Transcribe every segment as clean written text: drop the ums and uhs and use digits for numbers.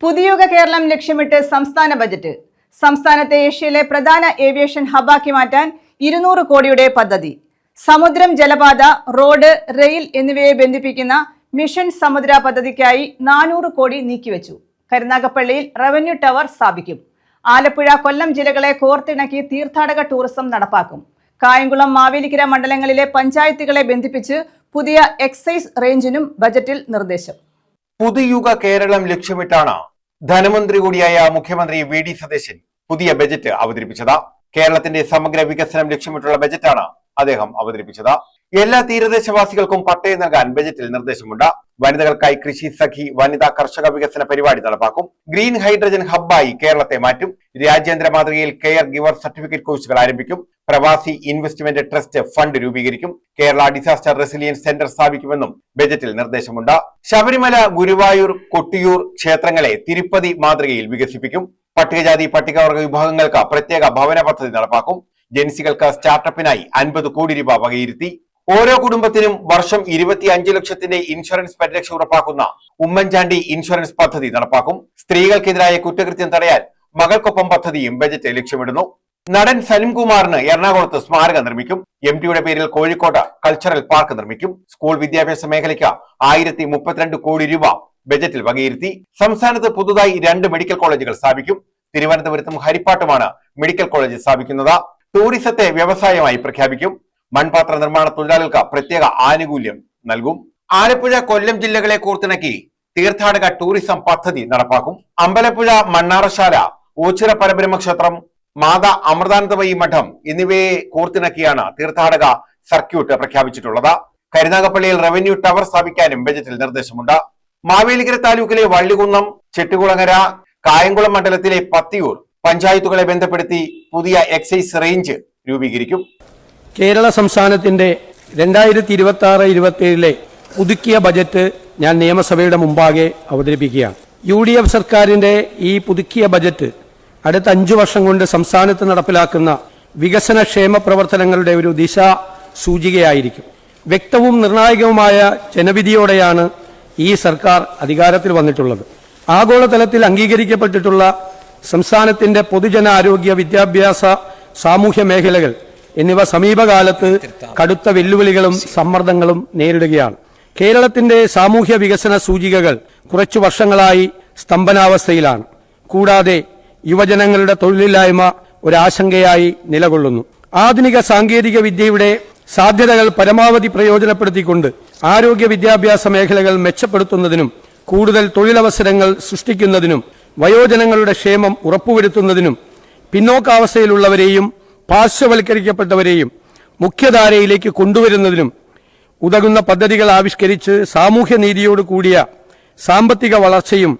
പുതിയുഗ കേരളം ലക്ഷ്യമിട്ട് സംസ്ഥാന ബജറ്റ്. സംസ്ഥാനത്തെ ഏഷ്യയിലെ പ്രധാന ഏവിയേഷൻ ഹബ്ബാക്കി മാറ്റാൻ 200 കോടിയുടെ പദ്ധതി. സമുദ്രം, ജലപാത, റോഡ്, റെയിൽ എന്നിവയെ ബന്ധിപ്പിക്കുന്ന മിഷൻ സമുദ്ര പദ്ധതിക്കായി 400 കോടി നീക്കിവെച്ചു. കരുനാഗപ്പള്ളിയിൽ റവന്യൂ ടവർ സ്ഥാപിക്കും. ആലപ്പുഴ, കൊല്ലം ജില്ലകളെ കോർത്തിണക്കി തീർത്ഥാടക ടൂറിസം നടപ്പാക്കും. കായംകുളം, മാവേലിക്കര മണ്ഡലങ്ങളിലെ പഞ്ചായത്തുകളെ ബന്ധിപ്പിച്ച് പുതിയ എക്സൈസ് റേഞ്ചിനും ബജറ്റിൽ നിർദ്ദേശം. പുതുയുഗ കേരളം ലക്ഷ്യമിട്ടാണ് ധനമന്ത്രി കൂടിയായ മുഖ്യമന്ത്രി വി ഡി സതീശൻ പുതിയ ബജറ്റ് അവതരിപ്പിച്ചത്. കേരളത്തിന്റെ സമഗ്ര വികസനം ലക്ഷ്യമിട്ടുള്ള ബജറ്റാണ് അദ്ദേഹം അവതരിപ്പിച്ചത്. എല്ലാ തീരദേശവാസികൾക്കും പട്ടയം നൽകാൻ ബജറ്റിൽ നിർദ്ദേശമുണ്ട്. വനിതകൾക്കായി കൃഷി സഖി വനിതാ കർഷക വികസന പരിപാടി നടപ്പാക്കും. ഗ്രീൻ ഹൈഡ്രജൻ ഹബ്ബായി കേരളത്തെ മാറ്റും. രാജ്യാന്തര മാതൃകയിൽ കെയർ ഗിവർ സർട്ടിഫിക്കറ്റ് കോഴ്സുകൾ ആരംഭിക്കും. പ്രവാസി ഇൻവെസ്റ്റ്മെന്റ് ട്രസ്റ്റ് ഫണ്ട് രൂപീകരിക്കും. കേരള ഡിസാസ്റ്റർ റെസിലിയൻസ് സെന്റർ സ്ഥാപിക്കുമെന്നും ബജറ്റിൽ നിർദ്ദേശമുണ്ട്. ശബരിമല, ഗുരുവായൂർ, കൊട്ടിയൂർ ക്ഷേത്രങ്ങളെ തിരുപ്പതി മാതൃകയിൽ വികസിപ്പിക്കും. പട്ടികജാതി പട്ടികവർഗ വിഭാഗങ്ങൾക്ക് പ്രത്യേക ഭവന പദ്ധതി നടപ്പാക്കും. ജൻസികൾക്ക് സ്റ്റാർട്ടപ്പിനായി 50 കോടി രൂപ വകയിരുത്തി. ഓരോ കുടുംബത്തിനും വർഷം 25 ലക്ഷത്തിന്റെ ഇൻഷുറൻസ് പരിരക്ഷ ഉറപ്പാക്കുന്ന ഉമ്മൻചാണ്ടി ഇൻഷുറൻസ് പദ്ധതി നടപ്പാക്കും. സ്ത്രീകൾക്കെതിരായ കുറ്റകൃത്യം തടയാൻ മകൾക്കൊപ്പം പദ്ധതിയും ബജറ്റ് ലക്ഷ്യമിടുന്നു. നടൻ സലിംകുമാറിന് എറണാകുളത്ത് സ്മാരകം നിർമ്മിക്കും. MTയുടെ പേരിൽ കോഴിക്കോട് കൾച്ചറൽ പാർക്ക് നിർമ്മിക്കും. സ്കൂൾ വിദ്യാഭ്യാസ മേഖലയ്ക്ക് 1032 കോടി രൂപ ബജറ്റിൽ വകയിരുത്തി. സംസ്ഥാനത്ത് പുതുതായി 2 മെഡിക്കൽ കോളേജുകൾ സ്ഥാപിക്കും. തിരുവനന്തപുരത്തും ഹരിപ്പാട്ടുമാണ് മെഡിക്കൽ കോളേജ് സ്ഥാപിക്കുന്നത്. ടൂറിസത്തെ വ്യവസായമായി പ്രഖ്യാപിക്കും. മൺപാത്ര നിർമ്മാണ തൊഴിലാളികൾക്ക് പ്രത്യേക ആനുകൂല്യം നൽകും. ആലപ്പുഴ, കൊല്ലം ജില്ലകളെ കോർത്തിണക്കി തീർത്ഥാടക ടൂറിസം പദ്ധതി നടപ്പാക്കും. അമ്പലപ്പുഴ, മണ്ണാറശാല, ഓച്ചിറ പരബ്രഹ്മ ക്ഷേത്രം, മാതാ അമൃതാനന്ദമയി മഠം എന്നിവയെ കോർത്തിണക്കിയാണ് തീർത്ഥാടക സർക്യൂട്ട് പ്രഖ്യാപിച്ചിട്ടുള്ളത്. കരുനാഗപ്പള്ളിയിൽ റവന്യൂ ടവർ സ്ഥാപിക്കാനും ബജറ്റിൽ നിർദ്ദേശമുണ്ട്. മാവേലിക്കര താലൂക്കിലെ വള്ളികുന്നം, ചെട്ടികുളങ്ങര, കായംകുളം മണ്ഡലത്തിലെ പത്തിയൂർ പഞ്ചായത്തുകളെ ബന്ധപ്പെടുത്തി പുതിയ എക്സൈസ് റേഞ്ച് രൂപീകരിക്കും. കേരള സംസ്ഥാനത്തിന്റെ 2026-27 പുതുക്കിയ ബജറ്റ് ഞാൻ നിയമസഭയുടെ മുമ്പാകെ അവതരിപ്പിക്കുകയാണ്. UDF സർക്കാരിന്റെ ഈ പുതുക്കിയ ബജറ്റ് അടുത്ത 5 വർഷം കൊണ്ട് സംസ്ഥാനത്ത് നടപ്പിലാക്കുന്ന വികസന ക്ഷേമ പ്രവർത്തനങ്ങളുടെ ഒരു ദിശാ സൂചികയായിരിക്കും. വ്യക്തവും നിർണായകവുമായ ജനവിധിയോടെയാണ് ഈ സർക്കാർ അധികാരത്തിൽ വന്നിട്ടുള്ളത്. ആഗോളതലത്തിൽ അംഗീകരിക്കപ്പെട്ടിട്ടുള്ള സംസ്ഥാനത്തിന്റെ പൊതുജനാരോഗ്യ, വിദ്യാഭ്യാസ, സാമൂഹ്യ മേഖലകൾ എന്നിവ സമീപകാലത്ത് കടുത്ത വെല്ലുവിളികളും സമ്മർദ്ദങ്ങളും നേരിടുകയാണ്. കേരളത്തിന്റെ സാമൂഹ്യ വികസന സൂചികകൾ കുറച്ചു വർഷങ്ങളായി സ്തംഭനാവസ്ഥയിലാണ്. കൂടാതെ യുവജനങ്ങളുടെ തൊഴിലില്ലായ്മ ഒരാശങ്കയായി നിലകൊള്ളുന്നു. ആധുനിക സാങ്കേതിക വിദ്യയുടെ സാധ്യതകൾ പരമാവധി പ്രയോജനപ്പെടുത്തിക്കൊണ്ട് ആരോഗ്യ, വിദ്യാഭ്യാസ മേഖലകൾ മെച്ചപ്പെടുത്തുന്നതിനും കൂടുതൽ തൊഴിലവസരങ്ങൾ സൃഷ്ടിക്കുന്നതിനും വയോജനങ്ങളുടെ ക്ഷേമം ഉറപ്പുവരുത്തുന്നതിനും പിന്നോക്കാവസ്ഥയിലുള്ളവരെയും പാർശ്വവൽക്കരിക്കപ്പെട്ടവരെയും മുഖ്യധാരയിലേക്ക് കൊണ്ടുവരുന്നതിനും ഉതകുന്ന പദ്ധതികൾ ആവിഷ്കരിച്ച് സാമൂഹ്യനീതിയോട് കൂടിയ സാമ്പത്തിക വളർച്ചയും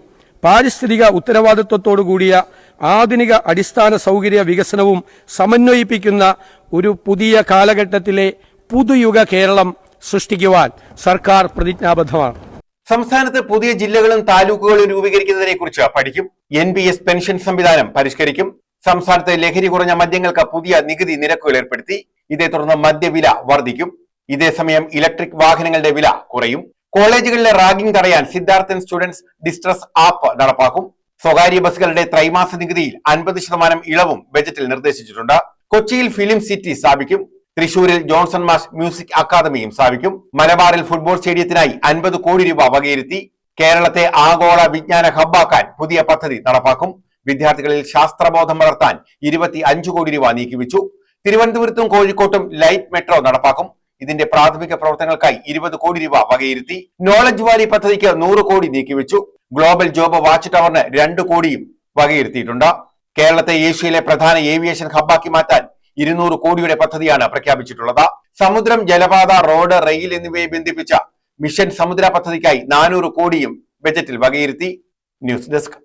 പാരിസ്ഥിതിക ഉത്തരവാദിത്വത്തോടു കൂടിയ ആധുനിക അടിസ്ഥാന സൗകര്യ വികസനവും സമന്വയിപ്പിക്കുന്ന ഒരു പുതിയ കാലഘട്ടത്തിലെ പുതുയുഗ കേരളം സൃഷ്ടിക്കുവാൻ സർക്കാർ പ്രതിജ്ഞാബദ്ധമാണ്. സംസ്ഥാനത്ത് പുതിയ ജില്ലകളും താലൂക്കുകളും രൂപീകരിക്കുന്നതിനെ കുറിച്ച് പഠിക്കും. NPS പെൻഷൻ സംവിധാനം പരിഷ്കരിക്കും. സംസ്ഥാനത്ത് ലഹരി കുറഞ്ഞ മദ്യങ്ങൾക്ക് പുതിയ നികുതി നിരക്കുകൾ ഏർപ്പെടുത്തി. ഇതേ തുടർന്ന് മദ്യവില വർദ്ധിക്കും. ഇതേസമയം ഇലക്ട്രിക് വാഹനങ്ങളുടെ വില കുറയും. കോളേജുകളിലെ റാഗിംഗ് തടയാൻ സിദ്ധാർത്ഥൻ സ്റ്റുഡൻസ് ഡിസ്ട്രസ് ആപ്പ് നടപ്പാക്കും. സ്വകാര്യ ബസ്സുകളുടെ ത്രൈമാസ നികുതിയിൽ 50% ഇളവും ബജറ്റിൽ നിർദ്ദേശിച്ചിട്ടുണ്ട്. കൊച്ചിയിൽ ഫിലിം സിറ്റി സ്ഥാപിക്കും. തൃശൂരിൽ ജോൺസൺ മാഷ് മ്യൂസിക് അക്കാദമിയും സ്ഥാപിക്കും. മലബാറിൽ ഫുട്ബോൾ സ്റ്റേഡിയത്തിനായി 50 കോടി രൂപ വകയിരുത്തി. കേരളത്തെ ആഗോള വിജ്ഞാന ഹബ്ബാക്കാൻ പുതിയ പദ്ധതി നടപ്പാക്കും. വിദ്യാർത്ഥികളിൽ ശാസ്ത്രബോധം വളർത്താൻ 25 കോടി രൂപ നീക്കിവെച്ചു. തിരുവനന്തപുരത്തും കോഴിക്കോട്ടും ലൈറ്റ് മെട്രോ നടപ്പാക്കും. ഇതിന്റെ പ്രാഥമിക പ്രവർത്തനങ്ങൾക്കായി 20 കോടി രൂപ വകയിരുത്തി. നോളജ് വാലി പദ്ധതിക്ക് 100 കോടി നീക്കിവെച്ചു. ഗ്ലോബൽ ജോബ് വാച്ച് ടവറിന് 2 കോടിയും വകയിരുത്തിയിട്ടുണ്ട്. കേരളത്തെ ഏഷ്യയിലെ പ്രധാന ഏവിയേഷൻ ഹബ്ബാക്കി മാറ്റാൻ 200 കോടിയുടെ പദ്ധതിയാണ് പ്രഖ്യാപിച്ചിട്ടുള്ളത്. സമുദ്രം, ജലപാത, റോഡ്, റെയിൽ എന്നിവയെ ബന്ധിപ്പിച്ച മിഷൻ സമുദ്ര പദ്ധതിക്കായി 400 കോടിയും ബജറ്റിൽ വകയിരുത്തി. News desk.